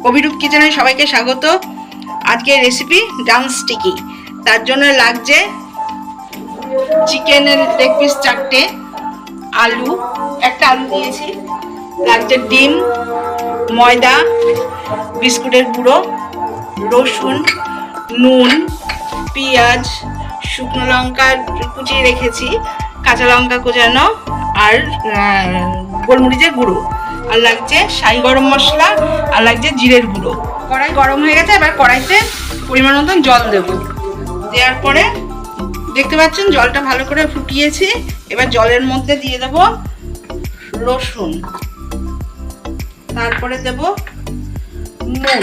কবিরূপ কিচেনে সবাইকে স্বাগত। আজকের রেসিপি ড্রামস্টিকি। তার জন্য লাগছে চিকেনের লেগ পিস 4টে, আলু, একটা আলু দিয়েছি, লাগছে ডিম, ময়দা, বিস্কুটের গুঁড়ো, রসুন, নুন, পেঁয়াজ, শুকনো লঙ্কা কুচিয়ে রেখেছি, কাঁচা লঙ্কা কোচানো, আর গোলমরিচের গুঁড়ো, আর লাগছে শাহি গরম মশলা, আর লাগছে জিরের গুঁড়ো। কড়াই গরম হয়ে গেছে, এবার কড়াইতে পরিমাণ মতন জল দেব। দেওয়ার পরে দেখতে পাচ্ছেন জলটা ভালো করে ফুটিয়েছি। এবার জলের মধ্যে দিয়ে দেব রসুন, তারপরে দেব নুন,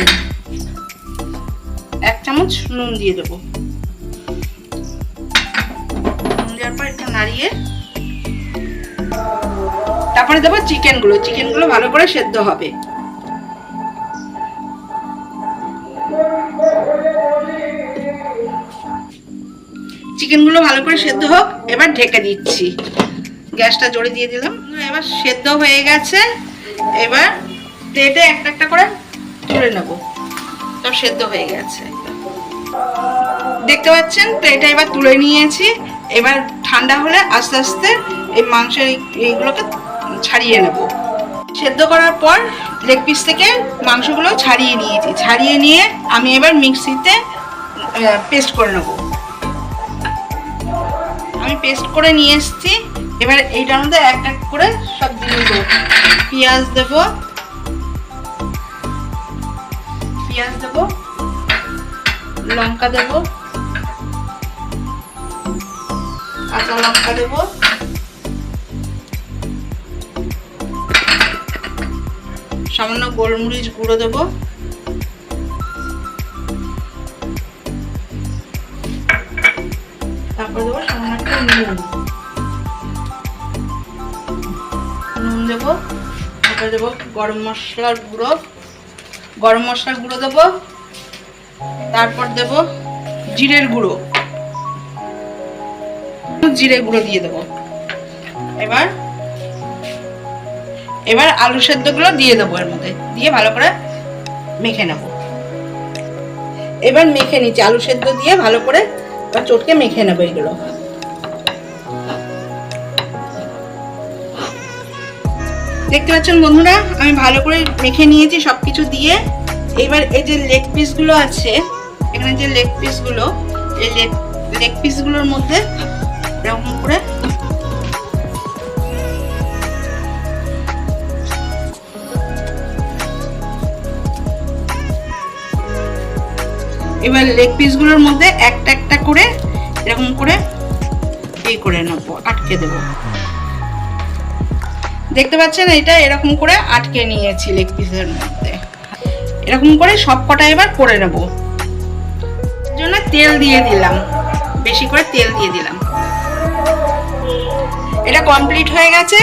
1 চামচ নুন দিয়ে দেবো। নুন দেওয়ার পর একটু নাড়িয়ে তারপরে দেবো চিকেনগুলো ভালো করে সেদ্ধ হবে। চিকেনগুলো ভালো করে সেদ্ধ হোক, এবার ঢেকে দিচ্ছি। গ্যাসটা জোরে দিয়ে দিলাম। এবার সেদ্ধ হয়ে গেছে, এবার প্লেটে একটা একটা করে তুলে নেব। সব সেদ্ধ হয়ে গেছে, দেখতে পাচ্ছেন। প্লেটে এবার তুলে নিয়েছি। এবার ঠান্ডা হলে আস্তে আস্তে এই মাংসের এইগুলোকে ছাড়িয়ে নেব। সেদ্ধ করার পর লেগ পিস থেকে মাংসগুলো ছাড়িয়ে নিয়েছি। ছাড়িয়ে নিয়ে আমি এবার মিক্সিতে পেস্ট করে নেব। আমি পেস্ট করে নিয়ে এসেছি। এবার এইটার মধ্যে এক এক করে সব দিয়ে দেবো। পেঁয়াজ দেব, লঙ্কা দেব, কাঁচা লঙ্কা দেব, সামান্য গোলমরিচ গুঁড়ো দেব, তারপর দেবো সামান্য একটু নুন দেব, তারপর দেবো গরম মশলার গুঁড়ো দেবো, তারপর দেব জিরের গুঁড়ো দিয়ে দেবো। এবার আলু সেদ্ধগুলো দিয়ে দেবো এর মধ্যে, দিয়ে ভালো করে মেখে নেব। এবার মেখে নিচ্ছি, আলু সেদ্ধ দিয়ে ভালো করে চটকে মেখে নেবো এগুলো। দেখতে পাচ্ছেন বন্ধুরা, আমি ভালো করে মেখে নিয়েছি সবকিছু দিয়ে। এবার এই যে লেগ পিসগুলো আছে, এখানে যে লেগ পিসগুলো, এই লেগ পিসগুলোর মধ্যে এরকম করে এবার লেগ পিসগুলোর মধ্যে একটা একটা করে এরকম করে এই করে নেবো, আটকে দেবো। দেখতে পাচ্ছেন এটা এরকম করে আটকে নিয়েছি লেগ পিসের মধ্যে। এরকম করে সব কটা এবার করে নেব। এর জন্য তেল দিয়ে দিলাম, বেশি করে তেল দিয়ে দিলাম। এটা কমপ্লিট হয়ে গেছে।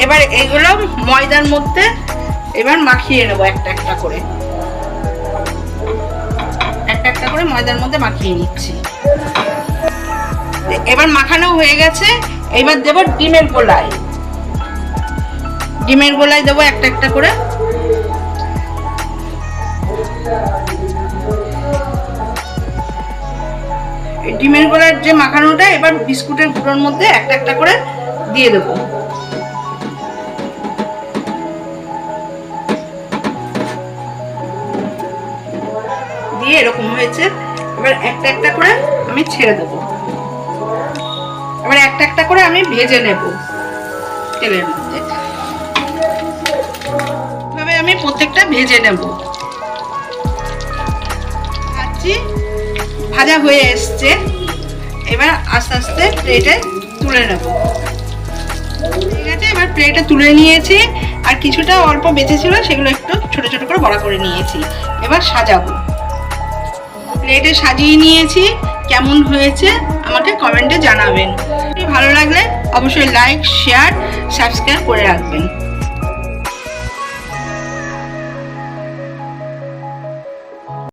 এবার এগুলো ময়দার মধ্যে এবার মাখিয়ে নেব, একটা একটা করে ময়দার মধ্যে মাখিয়ে নিচ্ছি। এবার মাখানো হয়ে গেছে। এবার দেব ডিমের গোলায় দেবো একটা একটা করে। ডিমের গোলার যে মাখানোটা এবার বিস্কুটের গুঁড়োর মধ্যে একটা একটা করে দিয়ে দেবো। দিয়ে এরকম হয়েছে। এবার একটা একটা করে আমি ছেড়ে দেবো। এবার একটা একটা করে আমি ভেজে নেব তেলের মধ্যে। এভাবে আমি প্রত্যেকটা ভেজে নেব। ভাজা হয়ে এসছে। এবার আস্তে আস্তে প্লেটে তুলে নেব। ঠিক আছে, এবার প্লেটে তুলে নিয়েছি। আর কিছুটা অল্প বেঁচে ছিল, সেগুলো একটু ছোট ছোট করে বড়া করে নিয়েছি। এবার সাজাবো। প্লেটে সাজিয়ে নিয়েছি। কেমন হয়েছে আমাকে কমেন্টে জানাবেন। ভালো লাগলে অবশ্যই লাইক, শেয়ার, সাবস্ক্রাইব করে রাখবেন।